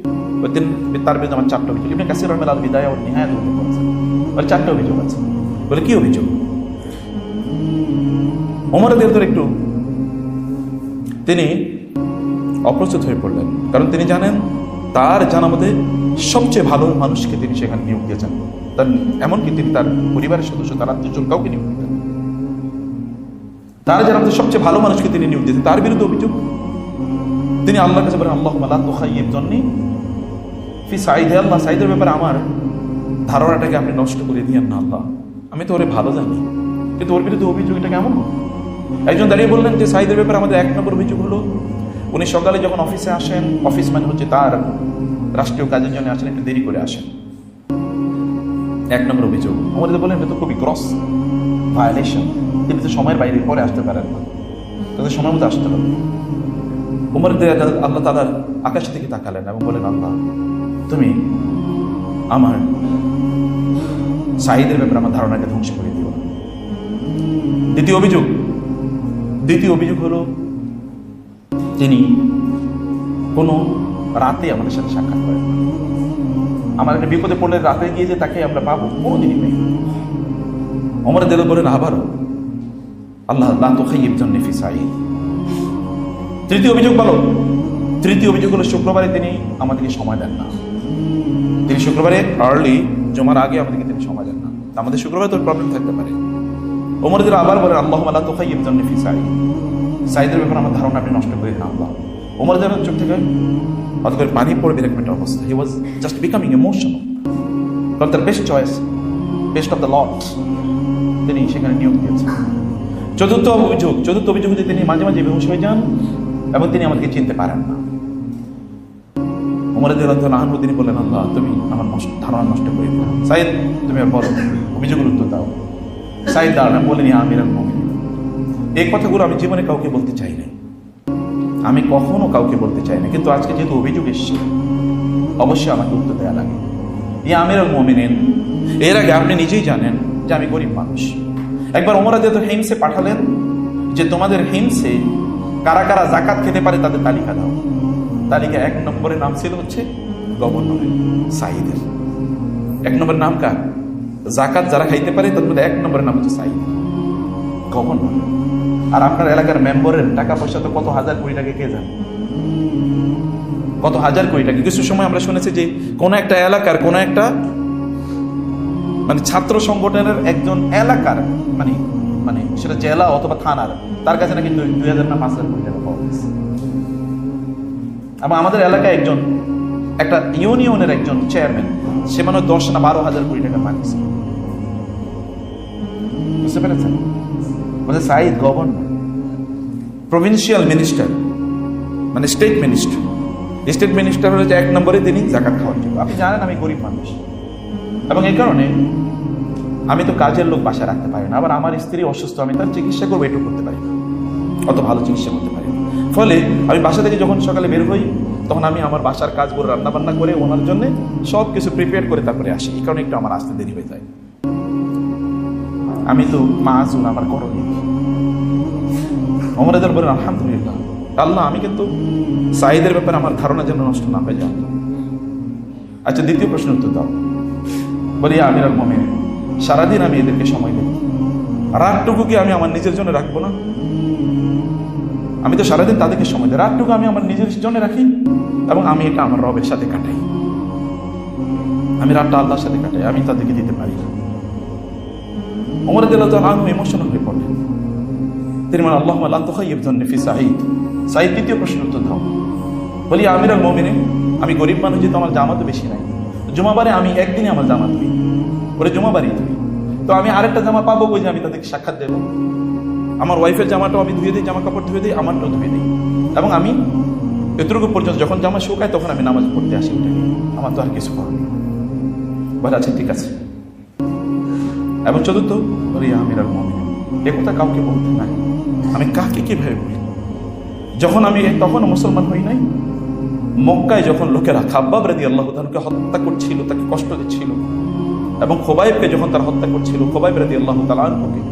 তার বিরুদ্ধে আমার 4টা অভিযোগ। ইবনে কাসির রাহিমাহুল্লাহ বিদায়া ওয়ান নিহায়াত উল্লেখ করেছেন, বলে 4টা অভিযোগ আছে। বলে কি অভিযোগ? ওমর রাদিয়াল্লাহু তাআলা একটু তিনি অপ্রস্তুত হয়ে পড়লেন, কারণ তিনি জানেন তার জানা মতে সবচেয়ে ভালো মানুষকে তিনি সেখানে নিয়োগ দিয়েছেন। তার এমনকি তিনি তার পরিবারের সদস্য, তার আত্মীয়জন কাউকে নিয়োগ দিতেন, তার জানা মতে সবচেয়ে ভালো মানুষকে তিনি নিয়োগ দিয়েছেন, তার বিরুদ্ধে অভিযোগ। তিনি আল্লাহর কাছে বলেন আল্লাহুম্মা লা তুখাইয়িবনি ফি সাঈদ, আল্লাহ সাঈদের ব্যাপারে আমার ধারণাটাকে আপনি নষ্ট করে দিয়েন না আল্লাহ, আমি তো ওরে ভালো জানি, কিন্তু ওর বিরুদ্ধে অভিযোগ এটা কেমন? একজন দাঁড়িয়ে বললেন যে সাঈদের ব্যাপারে আমাদের 1 নম্বর অভিযোগ হলো উনি সকালে যখন অফিসে আসেন, অফিস মানে হচ্ছে তার রাষ্ট্রীয় কাজের জন্য আসেন, একটু দেরি করে আসেন। 1 নম্বর অভিযোগ। আমাদের বলেন এটা তো খুবই গ্রস ভায়োলেশন, তিনি তো সময়ের বাইরে পরে আসতে পারেন না, তাদের সময় মতো আসতে হবে। উমর আল্লাহ তাআলা আকাশের দিকে তাকালেন এবং বলেন আল্লাহ তুমি আমার সাঈদের ব্যাপারে আমার ধারণাকে ধ্বংস করে দিও। দ্বিতীয় অভিযোগ হলো তিনি কোনো রাতে আমাদের সাথে সাক্ষাৎ করেন না। আমার একটা বিপদে পড়লে রাতে গিয়ে যে তাকে আমরা পাবো কোনোদিনই নেই। ওমর রাদিয়াল্লাহু বলেন আবারও আল্লাহ লা তুখাইয়িবনি ফি সাঈদ। তৃতীয় অভিযোগ হলো শুক্রবারে তিনি আমাদেরকে সময় দেন না। তিনি শুক্রবারে আর্লি জমার আগে আমাদেরকে তিনি সময় দেন না। আমাদের শুক্রবারে তো প্রবলেম থাকতে পারে। ওমর রাদিয়াল্লাহু আবার বলেন আল্লাহুম্মা লা তুখাইয়িবনি ফি সাঈদ, সাঈদের ব্যাপারে আমার ধারণা আপনি নষ্ট করে দিন আল্লাহ। ওমর রাদিয়াল্লাহু চোখ থেকে হঠাৎ করে পানি পড়বে এরকম একটা অবস্থা। হি ওয়াজ জাস্ট বিকামিং ইমোশনাল, কারণ তার best choice, best of the lot তিনি সেখানে নিয়োগ দিয়েছেন। চতুর্থ অভিযোগ যে তিনি মাঝে মাঝে বেহুশ হয়ে যান এবং তিনি আমাদেরকে চিনতে পারেন না। ওমর রাদিয়াল্লাহু আনহু তিনি বললেন আল্লাহ তুমি আমার ধারণা নষ্ট করে দিও, সাঈদ তুমি আর বলো, অভিযোগের উত্তর দাও। সাঈদ দাঁড়ান বলেন ইয়া আমিরুল মুমিনিন। এই কথাগুলো আমি জীবনে কাউকে বলতে চাই না, আমি কখনো কাউকে বলতে চাই না, কিন্তু আজকে যেহেতু অভিযোগ এসছে অবশ্যই আমাকে উত্তর দেওয়া লাগে। ইয়া আমিরুল মুমিনিন, এর আগে আপনি নিজেই জানেন যে আমি গরিব মানুষ। একবার ওমর রাদিয়াল্লাহু হিমসে পাঠালেন যে তোমাদের হিমসে কারা কারা যাকাত খেতে পারে তাদের তালিকা দাও। তালিকা 1 নম্বরে নাম ছিল হচ্ছে গভর্নরের, সাঈদের। 1 নম্বরের নাম কার? যাকাত যারা খাইতে পারে তার মধ্যে 1 নম্বরের নাম হচ্ছে সাঈদ, গভর্নর। আর আপনার এলাকার মেম্বারের টাকা পয়সা তো কত হাজার কোটি টাকা কে জানে, কত হাজার কোটি টাকা। কিছু সময় আমরা শুনেছি যে কোন একটা এলাকার কোন একটা মানে ছাত্র সংগঠনের একজন এলাকার মানে মানে সেটা জেলা অথবা থানার, তার কাছে নাকি 2000 না 5000 কোটি টাকা পাওয়া গেছে। এবং আমাদের এলাকায় একটা ইউনিয়নের একজন চেয়ারম্যান, সে মানে 10 না 12,000 কোটি টাকা পাচ্ছে। বুঝতে পেরেছেন? বলছে সাঈদ গভর্নর, প্রভিন্সিয়াল মিনিস্টার মানে স্টেট মিনিস্টার হলে যে 1 নম্বরে তিনি যাকাত খাওয়ার জন্য। আপনি জানেন আমি গরিব মানুষ এবং এই কারণে আমি তো কাজের লোক বাসায় রাখতে পারি না, আবার আমার স্ত্রী অসুস্থ, আমি তার চিকিৎসা করবো এটুকু করতে পারি না, অত ভালো চিকিৎসা করতে পারি না। ফলে আমি বাসা থেকে যখন সকালে বের হই তখন আমি আমার বাসার কাজগুলো রান্না বান্না করে ওনার জন্য সব কিছু প্রিপেয়ার করে তারপরে আসি। এই কারণে একটু আমার আসতে দেরি হয়ে যায়। আমি তো মাসুল, আমার করণীয়। ওমর রাদিয়াল্লাহু বলেন আলহামদুলিল্লাহ আল্লাহ, আমি কিন্তু সাঈদের ব্যাপারে আমার ধারণা যেন নষ্ট না হয়ে যায়। আচ্ছা দ্বিতীয় প্রশ্নের উত্তর দাও। বলি আমিরুল মুমিনিন, সারাদিন আমি এদেরকে সময় দেব, রাতটুকু কি আমি আমার নিজের জন্য রাখবো না? আমি তো সারাদিন তাদেরকে সময় দিই, রাতটুকু আমি আমার নিজের জন্য রাখি এবং আমি এটা আমার রবের সাথে কাটাই। আমি রাতটা আল্লাহর সাথে কাটাই, আমি তাদেরকে দিতে পারি না। ওমর রাদিয়াল্লাহু তাআলা আনহু ইমোশনাল হয়ে পড়লেন। তিনি বলেন, আল্লাহুম্মা লা তুখাইয়িবনি ফি সাঈদ। সাঈদ দ্বিতীয় প্রশ্নের উত্তর দাও। বলি, আমিরুল মুমিনিন, আমি গরিব মানুষ, যেহেতু আমার জামাতও বেশি নাই, জুমাবারে আমি একদিনই আমার জামাত হই, ওরে জুমাবারই ধুই, তো আমি আরেকটা জামা পাবো কই যে আমি তাদেরকে সাক্ষাৎ দেবো? আমার ওয়াইফের জামাটাও আমি ধুয়ে দিই, জামা কাপড় ধুয়ে দিই, আমারটাও ধুয়ে দিই, এবং আমি এতটুকু পর্যন্ত যখন জামা শুকায় তখন আমি নামাজ পড়তে আসি, ওটাকে আমার তো আর কিছু করার নেই। বলে, আচ্ছা ঠিক আছে। এবং চতুর্থ, বলি আমিরুল মুমিনিন, এ কথা কাউকে বলতে নাই, আমি কাকে কিভাবে বলি? যখন আমি তখন মুসলমান হই নাই, মক্কায় যখন লোকেরা খাব্বাব রাদিয়াল্লাহু তাআলাকে হত্যা করছিল, তাকে কষ্ট দিচ্ছিল, এবং খোবাইবকে যখন তারা হত্যা করছিল, খোবাইব রাদিয়াল্লাহু তাআলা আনহুকে,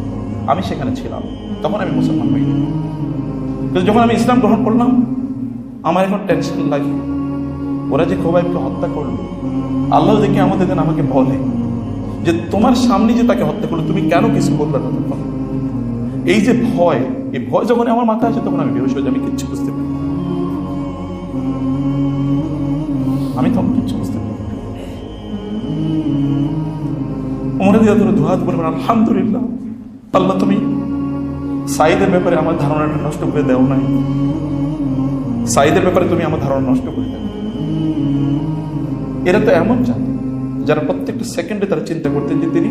আমি সেখানে ছিলাম, তখন আমি মুসলমান হইনি। কিন্তু যখন আমি ইসলাম গ্রহণ করলাম, আমার এখন টেনশন লাগে, ওরা যে খোবাইবকে হত্যা করলো, আল্লাহ দেখে আমাদের দিন আমাকে বলে যে তোমার সামনে যে তাকে হত্যা করলো, তুমি কেন কিছু করলে না তখন? এই যে ভয়, এই ভয় যখন আমার মাথায় আসে তখন আমি বেহুশ হয়ে যাই, আমি কিচ্ছু বুঝতে পারি, আমি তখন কিচ্ছু বুঝতে পারি। ওমর রাদিয়াল্লাহু তাআলা দুহাত বলবেন, আলহামদুলিল্লাহ, আল্লাহ তুমি সাঈদের ব্যাপারে আমার ধারণাটা নষ্ট করে দাও নাই, সাঈদের ব্যাপারে তুমি আমার ধারণা নষ্ট করে দাও। এরা তো এমন জাতি যারা প্রত্যেকটা সেকেন্ডে তারা চিন্তা করতেন যে তিনি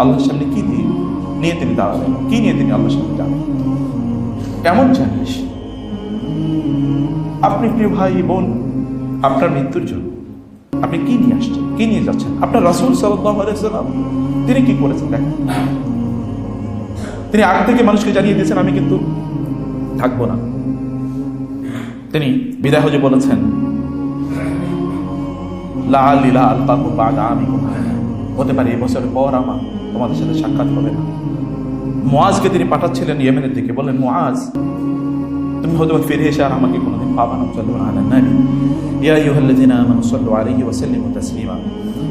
আল্লাহর সামনে কি নিয়ে তিনি দাঁড়াবেন, কি নিয়ে তিনি আল্লাহর সামনে যাবেন। কেমন জানিস আপনি, প্রিয় ভাই বোন, আপনার মৃত্যুর জন্য আপনি কি নিয়ে আসছেন, কি নিয়ে যাচ্ছেন? আপনার রাসূল সাল্লাল্লাহু আলাইহি ওয়াসাল্লাম তিনি কি করেছেন দেখেন। তিনি আগ থেকে মানুষকে জানিয়ে দিয়েছেন আমি কিন্তু থাকবো না। তিনি বিদায় হজে বলেছেন, লাআল্লি লা আলকাকুম বা'দা আমিকুম, হতে পারে এই বছরের পর আমার তোমাদের সাথে সাক্ষাৎ হবে না। মুআজকে তিনি পাঠাচ্ছিলেন ইয়েমেনের দিকে, বললেন, মুআজ তুমি হয়তো ফিরে এসে আর আমাকে কোনোদিন পাবা না। সাল্লু আলা নবী ইয়া আইয়ুহাল্লাযিনা আমানু সাল্লু আলাইহি ওয়া সাল্লিমু তাসলিমা।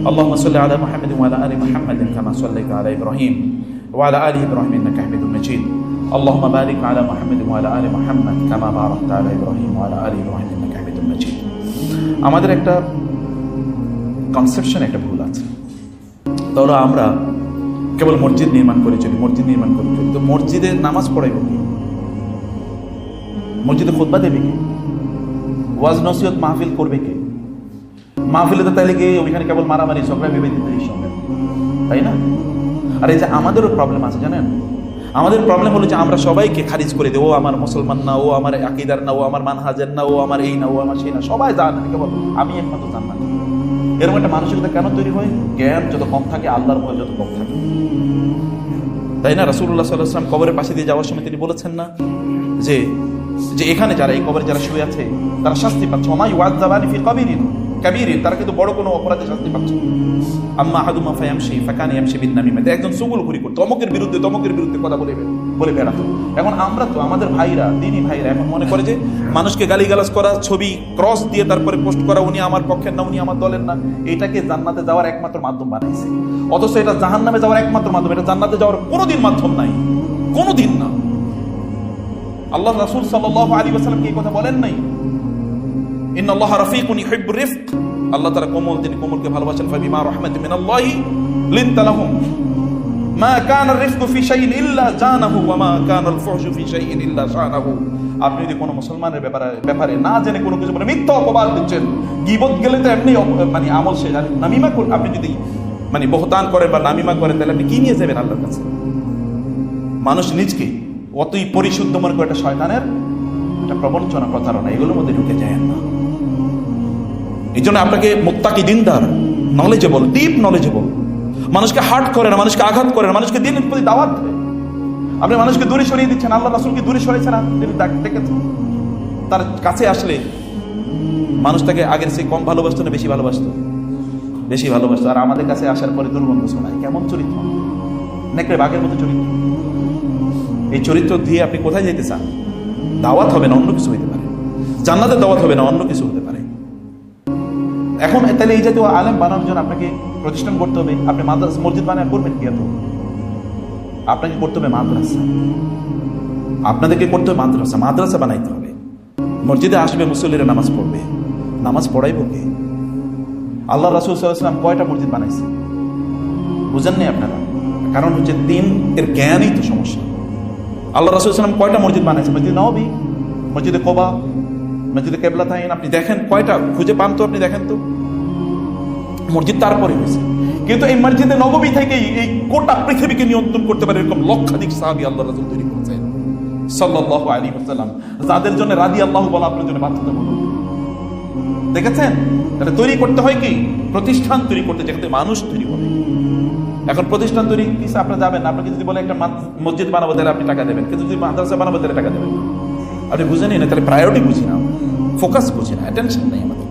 আল্লাহুম্মা সাল্লি আলা মুহাম্মাদিন ওয়া আলা আলি মুহাম্মাদিন কামা সাল্লাইতা আলা ইব্রাহিম ওয়া আলা আলি ইব্রাহিম ইন্নাকা হামিদুম মাজিদ। আল্লাহুম্মা বারিক আলা মুহাম্মাদিন ওয়া আলা আলি মুহাম্মাদ কামা বারাকতা আলা ইব্রাহিম ওয়া আলা আলি ইব্রাহিম ইন্নাকা হামিদুম মাজিদ। আমাদের একটা কনসেপশন, একটা ভুল আছে, তাহলে আমরা কেবল মসজিদ নির্মাণ করে চলি, মসজিদ নির্মাণ করে চলি, তো মসজিদে নামাজ পড়াইব কি? মসজিদে খুতবা দেবে কে? ওয়াজ নসিহত মাহফিল করবে কে? মাহফিলে তো তাইলে গিয়ে ওইখানে কেবল মারামারি ঝগড়া ভেবে দিতে এই সঙ্গে, তাই না? আর এই যে আমাদেরও প্রবলেম আছে জানেন, আমাদের প্রবলেম হলো যে আমরা সবাইকে খারিজ করে দেবো, আমার মুসলমান না, ও আমার আকীদার না, ও আমার মানহাজের না, ও আমার এই না, ও আমার সেই না, সবাই জানে, কেবল আমি একমাত্র জান্নাত। এরকম একটা মানসিকতা কেন তৈরি হয়? জ্ঞান যত কম থাকে, আল্লাহর ভয় যত কম থাকে, তাই না? রাসূলুল্লাহ সাল্লাল্লাহু আলাইহি ওয়াসাল্লাম কবরের পাশে দিয়ে যাওয়ার সময় তিনি বলেছেন না যে এখানে যারা এই কবরে যারা শুয়ে আছে তারা শাস্তি পাচ্ছে, ওমা ইউআযাবানি ফি কাবিরিন কাবীরিন, তারা কিন্তু বড় কোনো অপরাধে শাস্তি পাচ্ছে। আম্মা আহাদুমা ফায়ামশি ফাকানা ইয়ামশি বিন নামিমাতে, একজন চুগলখড়ি করতো, তমকের বিরুদ্ধে কথা বলে বেড়াতো। এখন আমরা তো আমাদের ভাইরা, দিনী ভাইরা এখন মনে করে যে মানুষকে গালিগালাজ করা, ছবি ক্রস দিয়ে তারপরে পোস্ট করা, উনি আমার পক্ষের না, উনি আমার দলের না, এটাকে জান্নাতে যাওয়ার একমাত্র মাধ্যম বানাইছে। অথচ এটা জাহান্নামে যাওয়ার একমাত্র মাধ্যম, এটা জান্নাতে যাওয়ার কোনোদিন মাধ্যম নাই, কোনোদিন না। আল্লাহ রাসূল সাল্লাল্লাহু আলাইহি ওয়াসাল্লাম কি কথা বলেন নাই? ইন্নাল্লাহা রাফিকুন ইউহিব্বুর রিফক, আল্লাহ তাআলা কোমল, তিনি কোমলকে ভালোবাসেন। ফাবিমা রাহমাতিন মিনাল্লাহি লিনতা লাহুম মা কানা রিফকু ফি শাইইন ইল্লা জানাহু ওয়া মা কানা আল ফুহশু ফি শাইইন ইল্লা শানাহু। আপনি যদি কোনো মুসলমানের ব্যাপারে না জেনে কোনো কিছু বলে মিথ্যা অপবাদ দিচ্ছেন, গীবত গেলে তো এমনি মানে আমল শেষ। আর নামিমা আপনি যদি মানে বহতান করেন বা নামিমা করেন, তাহলে আপনি কি নিয়ে যাবেন আল্লাহর কাছে? মানুষ নিজকে অতই পরিশুদ্ধ মনে করে একটা শয়তানের একটা প্রবঞ্চনা, প্রতারণা, এগুলোর মধ্যে ঢুকে যায় না। এই জন্য আপনাকে মুত্তাকি, দিনদার, নলেজেবল, ডিপ নলেজেবল, মানুষকে হার্ট করে না, মানুষকে আঘাত করে না, মানুষকে দিনের প্রতি দাওয়াত দেয়। আপনি মানুষকে দূরে সরিয়ে দিচ্ছেন, আল্লাহ রাসূলকে দূরে সরিয়েছেন, তিনি দেখেছেন তার কাছে আসলে মানুষ তাকে আগের চেয়ে কম ভালোবাসতো না বেশি ভালোবাসতো? বেশি ভালোবাসতো। আর আমাদের কাছে আসার পরে দুর্গন্ধ শোনায়। কেমন চরিত্র, নেকড়ে বাঘের মতো চরিত্র। এই চরিত্র দিয়ে আপনি কোথায় যেতে চান? দাওয়াত হবে না, অন্য কিছু হইতে পারে। জান্নাতের দাওয়াত হবে না, অন্য কিছু হতে পারে। এখন তাহলে এই জাতীয় আলেম বানানোর জন্য আপনাকে প্রতিষ্ঠান করতে হবে, আপনি মাদ্রাসা মসজিদ বানায় করবেন কি? এত আপনাকে করতে হবে মাদ্রাসা, আপনাদেরকে করতে হবে মাদ্রাসা, মাদ্রাসা বানাইতে হবে। মসজিদে আসবে মুসল্লিরা, নামাজ পড়বে, নামাজ পড়াইব কে? আল্লাহ রাসূল সাল্লাল্লাহু আলাইহি ওয়াসাল্লাম কয়টা মসজিদ বানাইছে বুঝেন নাই আপনারা? কারণ হচ্ছে দিন এর জ্ঞানই তো সমস্যা। আল্লাহ রাসূল সাল্লাল্লাহু আলাইহি ওয়াসাল্লাম কয়টা মসজিদ বানাইছে? মসজিদ নববী, মসজিদে কোবা, মসজিদে কিবলাতাইন, আপনি দেখেন কয়টা খুঁজে পান তো, আপনি দেখেন তো। মসজিদ তারপরে হয়েছে, কিন্তু এই মসজিদে নববী থেকেই এই গোটা পৃথিবীকে নিয়ন্ত্রণ করতে পারে এরকম লক্ষাধিক সাহাবী আল্লাহ রাসূল তৈরি করেছেন সাল্লাল্লাহু আলাইহি ওয়াসাল্লাম, যাদের জন্য রাদিয়াল্লাহু বলা আপনার জন্য বাধ্যতামূলক। দেখেছেন? তাহলে তৈরি করতে হয় কি? প্রতিষ্ঠান তৈরি করতে, যেখানে মানুষ তৈরি হবে। এখন প্রতিষ্ঠান তৈরি কিছু আপনারা যাবেন না, আপনাকে যদি বলে একটা মসজিদ বানাবো তাহলে আপনি টাকা দেবেন, কিন্তু যদি মাদ্রাসা বানাবো তাহলে টাকা দেবেন না। আপনি বুঝে নিন, তাহলে প্রায়োরিটি বুঝি না, ফোকাস বুঝি না, অ্যাটেনশন নেই আমাদের,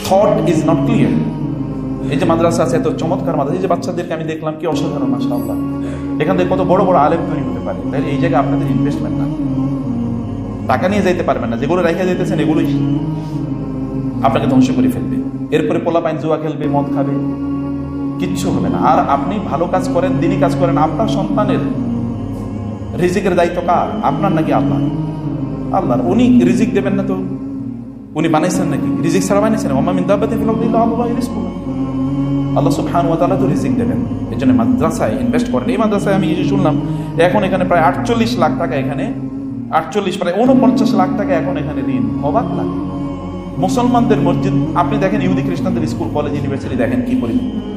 থট ইজ নট ক্লিয়ার। এই যে মাদ্রাসা আছে, এত চমৎকার মাদ্রাসা, এই যে বাচ্চাদেরকে আমি দেখলাম কি অসাধারণ, মাশাআল্লাহ, এখান থেকে কত বড় বড় আলেম তৈরি হতে পারে। তাহলে এই জায়গায় আপনাদের ইনভেস্টমেন্ট না, টাকা নিয়ে যাইতে পারবেন না, যেগুলো রেখে যেতেছেন এগুলোই আপনাকে ধ্বংস করে ফেলবে। এরপরে পোলাপাইন জুয়া খেলবে, মদ খাবে, কিচ্ছু হবে না। আর আপনি ভালো কাজ করেন, দিনই কাজ করেন, আপনার সন্তানের রিজিকের দায়িত্ব কার? আপনার নাকি আল্লাহ? আল্লাহর। উনি রিজিক দেবেন না তো উনি বানাইছেন নাকি? রিজিক ছাড়া বানাইছেন? ওমা মিন দাব্বাতিন ফিল আরদি ইল্লা আল্লাহু রিজকুহা, আল্লাহ সুবহানাহু ওয়া তাআলা তো রিজিক দেবেন। এজন্য মাদ্রাসায় ইনভেস্ট করেন। এই মাদ্রাসায় আমি এই যে শুনলাম এখন এখানে প্রায় 48 লাখ টাকা, এখানে 48 প্রায় 49 লাখ টাকা এখন এখানে ঋণ। অবাক লাগে। মুসলমানদের মসজিদ আপনি দেখেন, ইহুদি খ্রিস্টানদের স্কুল কলেজ ইউনিভার্সিটি দেখেন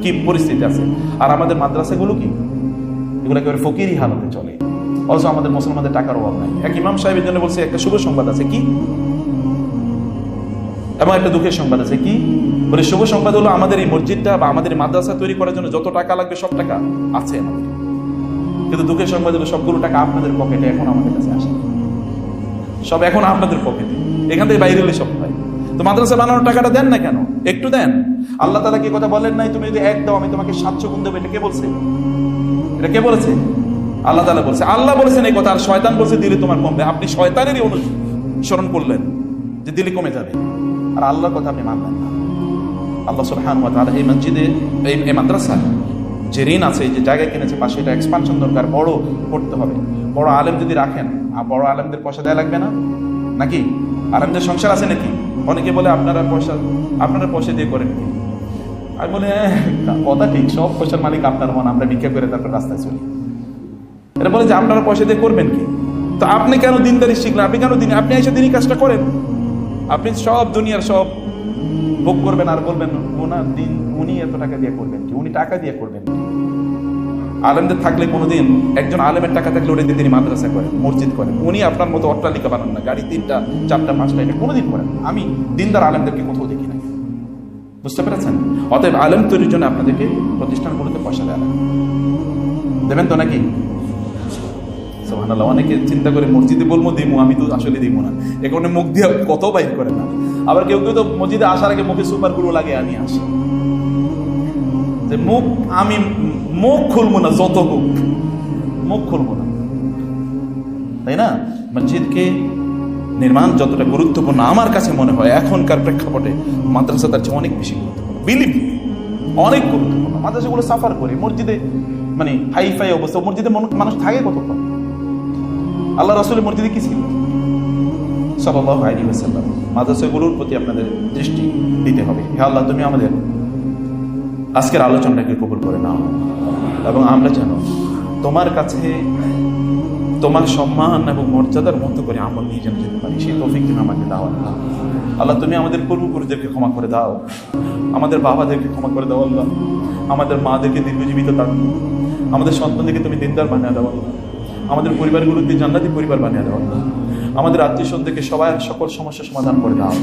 কি পরিস্থিতি আছে, আর আমাদের মাদ্রাসাগুলো কি? এগুলো একেবারে ফকিরি হালতে চলে, অথচ আমাদের মুসলমানদের টাকার অভাব নাই। এক ইমাম সাহেবের জন্য বলছে একটা শুভ সংবাদ আছে, কি? এবং একটা দুঃখের সংবাদ আছে, কি? বলে শুভ সংবাদ হলো আমাদের এই মসজিদটা বা আমাদের মাদ্রাসা তৈরি করার জন্য যত টাকা লাগবে সব টাকা আছে আমাদের, কিন্তু দুঃখের সংবাদ হলো সবগুলো টাকা আপনাদের পকেটে এখন আমাদের কাছে আসে, সব এখন আপনাদের পকেটে, এখান থেকে বাইরে হলে সব হয়। তো মাদ্রাসা বানানোর টাকাটা দেন না কেন? একটু দেন। আল্লাহ তাআলা কি কথা বলেন নাই, তুমি যদি এক দাও আমি তোমাকে 700 গুণ দেবো? এটা কে বলছে? এটা কে বলেছে? আল্লাহ তাআলা বলছে। আল্লাহ বলেছেন এই কথা, আর শয়তান বলছে দিলে তোমার কমবে। আপনি শয়তানেরই অনুসরণ করলেন যে দিলে কমে যাবে, আর আল্লাহর কথা আপনি মানলেন না। আল্লাহ সুবহানাহু ওয়া তাআলা এই মসজিদে, এই মাদ্রাসা যে ঋণ আছে, যে জায়গা কিনেছে পাশে, এটা এক্সপানশন দরকার, বড় করতে হবে। বড় আলেম যদি রাখেন, আর বড় আলেমদের পয়সা দেয়া লাগবে না নাকি? আলেমদের সংসার আছে নাকি? অনেকে বলে আপনারা পয়সা দিয়ে করেন কি? আমি বলে কথা ঠিক, সব পয়সার মালিক আপনার হন, আমরা ভিক্ষা করে তারপর রাস্তায় চলি। এটা বলে যে আপনারা পয়সা দিয়ে করবেন কি? তো আপনি কেন দিনদারি শিখলেন? আপনি কেন আপনি এসে দিনই কাজটা করেন। আপনি সব দুনিয়ার সব ভোগ করবেন আর বলবেন ওনার দিন, উনি এত টাকা দিয়ে করবেন কি? উনি টাকা দিয়ে করবেন কি? আলেমদের থাকলে কোনোদিন, একজন আলেমের টাকা থাকলে ওটা দিয়ে তিনি মাদ্রাসা করেন, মসজিদ করেন। উনি আপনার মতো অট্টালিকা বানান না, গাড়ি 3টা 4টা 5টা, এটা কোনোদিন করেন। আমি দিনদার আলেমদেরকে কোথাও দেখি না, বুঝতে পেরেছেন? অতএব আলেম তৈরির জন্য আপনাদেরকে প্রতিষ্ঠানগুলোতে পয়সা দেওয়া লাগবে, দেবেন তো নাকি? সুবহানাল্লাহ। অনেকে চিন্তা করে মসজিদে বলবো দিমু, আমি তো আসলে দিব না, এ কারণে মুখ দিয়ে কত বাইর করে না। আবার কেউ কেউ তো মসজিদে আসার আগে মুখে সুপারগুলো লাগে আনি আসে, যে আমি মুখ খুলবো না, যত মুখ খুলবো না, তাই না? মসজিদকে নির্মাণ যতটা গুরুত্বপূর্ণ আমার কাছে মনে হয় এখনকার প্রেক্ষাপটে, মাদ্রাসা তার চেয়ে অনেক বেশি গুরুত্বপূর্ণ, বিলিভ অনেক গুরুত্বপূর্ণ। মাদ্রাসাগুলো সাফার করে, মসজিদে মানে হাইফাই অবস্থা, মসজিদে মানুষ থাকে কতক্ষণ? আল্লাহ রাসূলের মসজিদে কি ছিল সাল্লাল্লাহু আলাইহি ওয়াসাল্লাম? মাদ্রাসাগুলোর প্রতি আপনাদের দৃষ্টি দিতে হবে। হে আল্লাহ, তুমি আমাদের আজকের আলোচনাটাকে কবুল করে নাও, এবং আমরা যেন তোমার কাছে তোমার সম্মান এবং মর্যাদার মতো করে আমল নিয়ে যেন যেতে পারি, সেই তৌফিক তুমি আমাকে দাও। আল্লাহ, তুমি আমাদের পূর্বপুরুষদেরকে ক্ষমা করে দাও, আমাদের বাবাদেরকে ক্ষমা করে দাও আল্লাহ, আমাদের মাদেরকে দীর্ঘজীবিত দাও, আমাদের সন্তানদেরকে তুমি দিনদার বানিয়ে দাও আল্লাহ, আমাদের পরিবারগুলোকে জান্নাতি পরিবার বানিয়ে দাও আল্লাহ, আমাদের আত্মীয় স্বজনদেরকে সকল সমস্যার সমাধান করে দাও,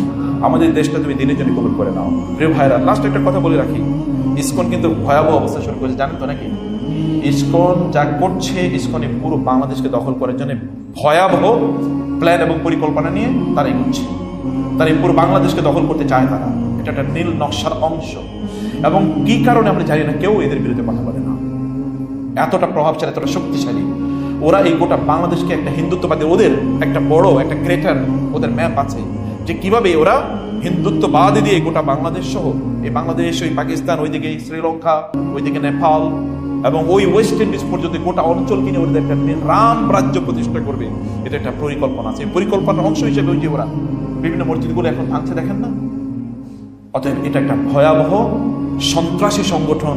আমাদের দেশটা তুমি দিনের জন্য কবুল করে নাও। প্রিয় ভাইরা, লাস্ট একটা কথা বলে রাখি, ইসকন কিন্তু ভয়াবহ অবস্থা শুরু করেছে, জানেন তো নাকি? ইসকন যা করছে, ইসকনে পুরো বাংলাদেশকে দখল করার জন্য ভয়াবহ প্ল্যান এবং পরিকল্পনা নিয়ে তারা এগোচ্ছে। তারা এই পুরো বাংলাদেশকে দখল করতে চায় তারা, এটা একটা নীল নকশার অংশ। এবং কি কারণে আমরা জানি না, কেউ এদের বিরুদ্ধে কথা বলে না। এতটা প্রভাবশালী, এতটা শক্তিশালী ওরা, এই গোটা বাংলাদেশকে একটা হিন্দুত্ববাদী, ওদের একটা বড় একটা গ্রেটার ওদের ম্যাপ আছে যে কিভাবে ওরা হিন্দুত্ববাদী দিয়ে গোটা বাংলাদেশ সহ এই বাংলাদেশ, ওই পাকিস্তান, ওইদিকে শ্রীলঙ্কা, ওইদিকে নেপাল এবং ওই ওয়েস্ট ইন্ডিজ পর্যন্ত গোটা অঞ্চল কিনে ওদের একটা রাম রাজ্য প্রতিষ্ঠা করবে, এটা একটা পরিকল্পনা আছে। এই পরিকল্পনার অংশ হিসেবে ওই যে ওরা বিভিন্ন মসজিদগুলো এখন ভাঙছে, দেখেন না? অতএব এটা একটা ভয়াবহ সন্ত্রাসী সংগঠন।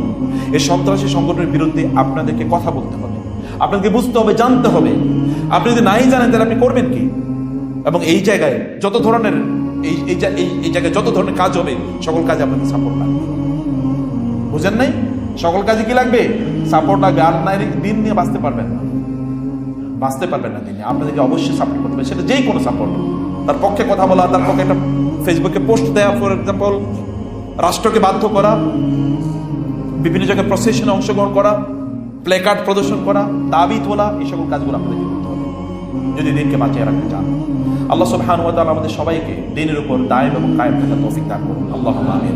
এই সন্ত্রাসী সংগঠনের বিরুদ্ধে আপনাদেরকে কথা বলতে হবে, আপনাদেরকে বুঝতে হবে, জানতে হবে। আপনি যদি নাই জানেন তাহলে আপনি করবেন কি? এবং এই জায়গায় যত ধরনের এই জায়গায় যত ধরনের কাজ হবে, সকল কাজে আপনাদের সাপোর্ট লাগবে। বুঝেন নাই? সকল কাজে কি লাগবে? সাপোর্ট লাগবে। আর নারী দিন নিয়ে বাঁচতে পারবেন না, বাঁচতে পারবেন না দিনে। আপনাদেরকে অবশ্যই সাপোর্ট করতে হবে, সেটা যেই কোনো সাপোর্ট। তার পক্ষে কথা বলা, তার পক্ষে একটা ফেসবুকে পোস্ট দেওয়া, ফর এক্সাম্পল রাষ্ট্রকে বাধ্য করা, বিভিন্ন জায়গায় প্রসেশনে অংশগ্রহণ করা, প্লেকার্ড প্রদর্শন করা, দাবি তোলা, এই সকল কাজগুলো আপনাদেরকে করতে হবে যদি দিনকে বাঁচিয়ে রাখতে চান। আল্লাহ সুবহানাহু ওয়া তাআলা আমাদের সবাইকে দিনের উপর দায়েম এবং কায়েম থাকার তৌফিক দান করুন। আল্লাহুম্মা আমিন।